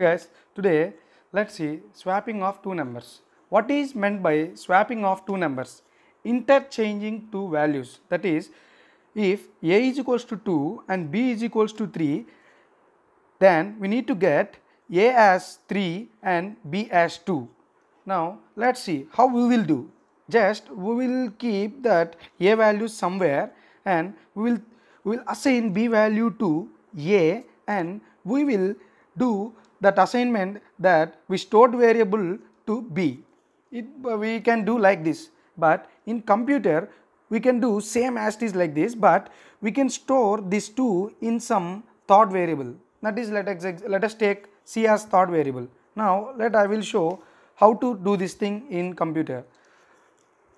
Guys, today let's see swapping of two numbers. What is meant by swapping of two numbers? Interchanging two values. That is, if a is equals to 2 and b is equals to 3, then we need to get a as 3 and b as 2. Now let's see how we will do. Just we will keep that a value somewhere and we will assign b value to a, and we will do that assignment that we stored variable to b. We can do like this, but in computer we can do same as it is like this, but we can store these two in some thought variable. That is, let us take c as thought variable. Now I will show how to do this thing in computer,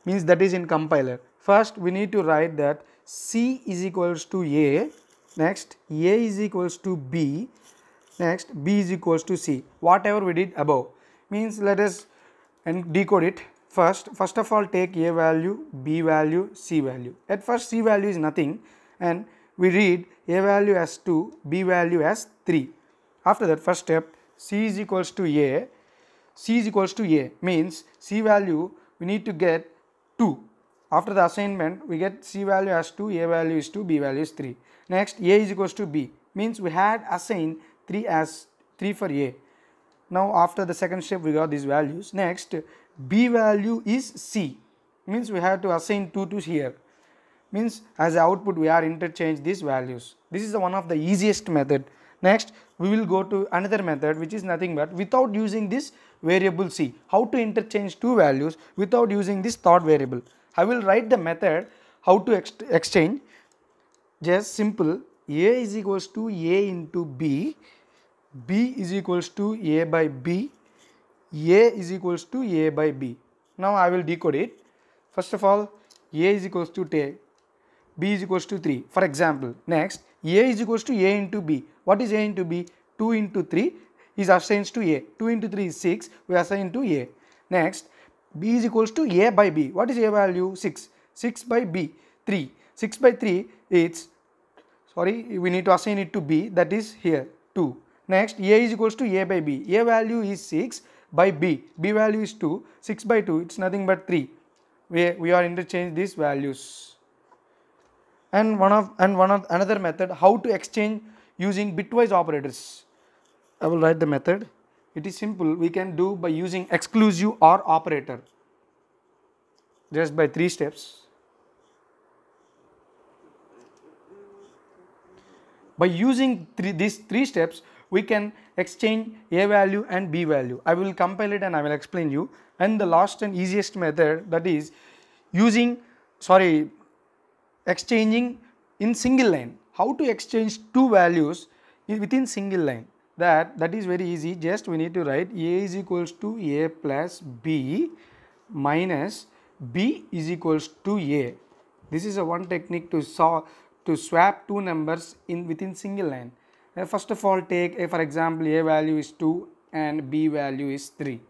means that is in compiler. First we need to write that c is equals to a, next a is equals to b, next b is equals to c, whatever we did above. Means let us and decode it. First of all, take a value, b value, c value. At first c value is nothing, and we read a value as 2, b value as 3. After that, first step, c is equals to a, c is equals to a means c value we need to get 2. After the assignment, we get c value as 2, a value is 2, b value is 3. Next, a is equals to b means we had assigned 3 as 3 for a. Now after the second step we got these values. Next, b value is c means we have to assign 2 to here, means as output we are interchange these values. This is one of the easiest method. Next we will go to another method, which is nothing but without using this variable c, how to interchange two values without using this thought variable. I will write the method how to exchange. Just simple, a is equals to a into b, b is equals to a by b, a is equals to a by b. Now I will decode it. First of all, a is equals to 10, b is equals to 3 for example. Next, a is equals to a into b. What is a into b? 2 into 3 is assigned to a, 2 into 3 is 6, we assign to a. Next, b is equals to a by b. What is a value? 6, 6 by b, 3, 6 by 3 it's, sorry, we need to assign it to b, that is here 2. Next, a is equals to a by b. A value is 6 by b. B value is 2. 6 by 2, it's nothing but 3. We are interchange these values. And one of another method, how to exchange using bitwise operators. I will write the method. It is simple. We can do by using exclusive OR operator. Just by 3 steps. By using these 3 steps, we can exchange a value and b value. I will compile it and I will explain you. And the last and easiest method, that is exchanging in single line. How to exchange two values within single line? That is very easy. Just we need to write a is equals to a plus b minus b is equals to a. This is a one technique to swap two numbers within single line. First of all, take for example, a value is 2 and b value is 3.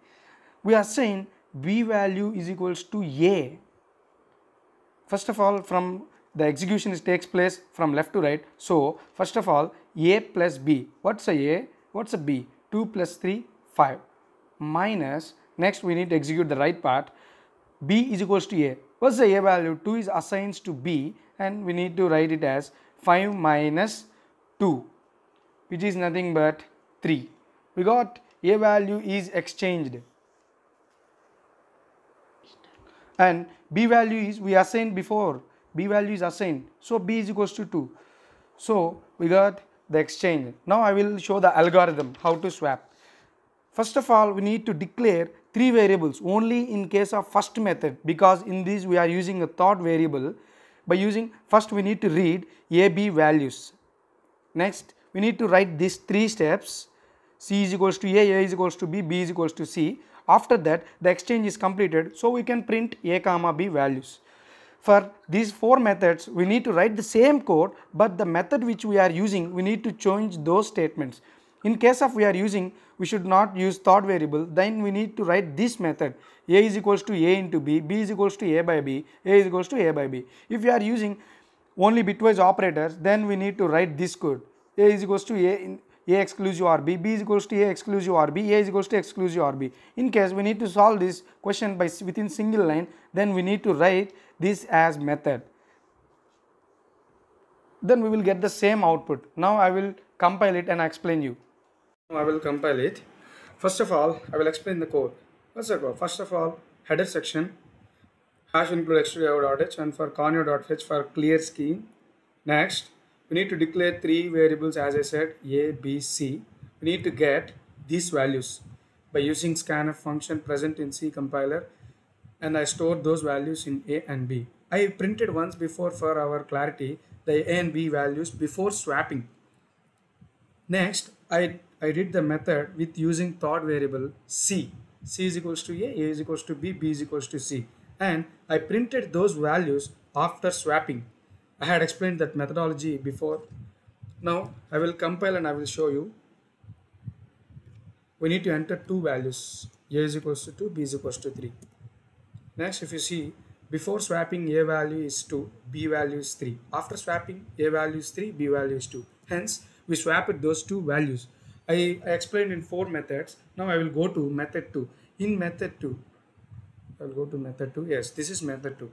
We are saying b value is equals to a. First of all, from the execution takes place from left to right. So first of all, a plus b. What's a? What's a b? 2 plus 3, 5. Minus, next we need to execute the right part. B is equals to a. What's the a value? 2 is assigned to b, and we need to write it as 5 minus 2, which is nothing but 3. We got a value is exchanged, and b value is we assigned before, b value is assigned, so b is equals to 2. So we got the exchange. Now I will show the algorithm how to swap. First of all, we need to declare 3 variables only in case of first method, because in this we are using a thought variable. By using, first we need to read a, b values. Next we need to write these 3 steps. C is equals to a is equals to b, b is equals to c. After that, the exchange is completed, so we can print a comma b values. For these 4 methods, we need to write the same code, but the method which we are using, we need to change those statements. In case of we should not use thought variable, then we need to write this method. A is equals to a into b, b is equals to a by b, a is equals to a by b. If we are using only bitwise operators, then we need to write this code. A is equals to a A exclusive RB, B is equals to A exclusive RB, A is equals to exclusive RB. In case we need to solve this question by within single line, then we need to write this as method. Then we will get the same output. Now I will compile it and explain you. Now I will compile it. First of all, I will explain the code. First of all, header section, hash include extrude.h and for conio.fetch for clear scheme. Next, we need to declare three variables as I said, A, B, C. We need to get these values by using scanf function present in C compiler, and I stored those values in A and B. I printed once before for our clarity the A and B values before swapping. Next, I did the method with using third variable C. C is equals to A is equals to B, B is equals to C. And I printed those values after swapping. I had explained that methodology before. Now I will compile and I will show you. We need to enter two values. A is equals to 2, B is equals to 3. Next, if you see, before swapping A value is 2, B value is 3. After swapping A value is 3, B value is 2. Hence, we swapped those two values. I explained in 4 methods. Now I will go to method 2. In method 2, I will go to method 2. Yes, this is method 2.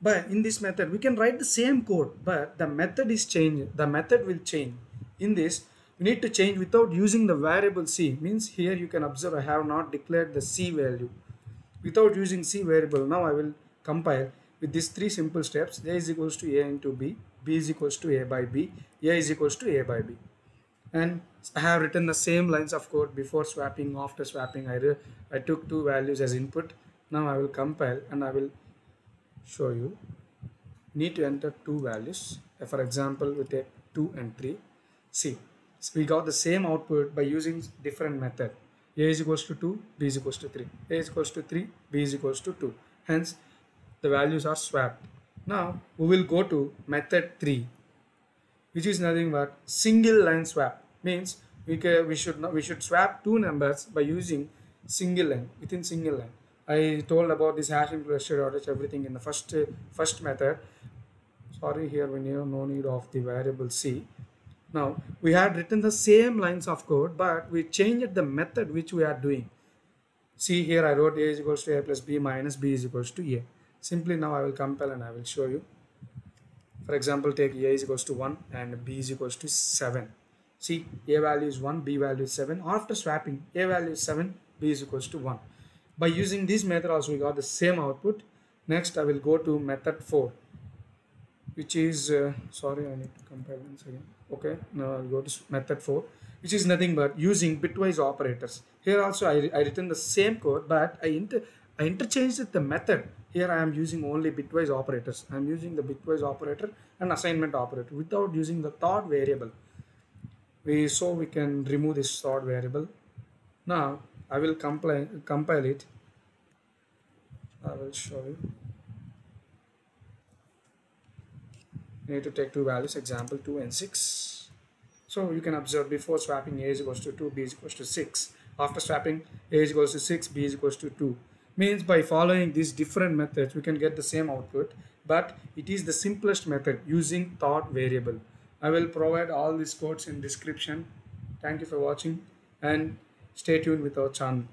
But in this method, we can write the same code, but the method is changed. The method will change. In this, we need to change without using the variable C. Means here you can observe I have not declared the C value. Without using C variable, now I will compile with these 3 simple steps. A is equals to A into B, B is equals to A by B, A is equals to A by B. And I have written the same lines of code before swapping, after swapping. I took two values as input. Now I will compile and I will show you. Need to enter two values. For example, we take 2 and 3. See, so we got the same output by using different method. A is equals to 2, B is equals to 3. A is equals to 3, B is equals to 2. Hence, the values are swapped. Now, we will go to method 3, which is nothing but single line swap. Means we should swap two numbers by using single line, within single line. I told about this hash include extrude.h everything in the first method. Sorry, here we need no need of the variable C. Now we had written the same lines of code, but we changed the method which we are doing. See here I wrote A is equals to A plus B minus B is equals to A. Simply now I will compile and I will show you. For example, take A is equals to 1 and B is equals to 7. See, A value is 1, B value is 7. After swapping, A value is 7, B is equals to 1. By using this method also we got the same output. Next I will go to method 4, which is sorry, I need to compile once again. Okay, now I'll go to method 4, which is nothing but using bitwise operators. Here also I written the same code, but I interchanged the method. Here I am using only bitwise operators. I am using the bitwise operator and assignment operator without using the third variable. So we can remove this third variable. Now I will compile it. I will show you. You need to take two values, example 2 and 6. So you can observe before swapping A is equals to 2, B is equals to 6. After swapping A is equals to 6, B is equals to 2. Means by following these different methods we can get the same output, but it is the simplest method using third variable. I will provide all these codes in description. Thank you for watching and stay tuned with our channel.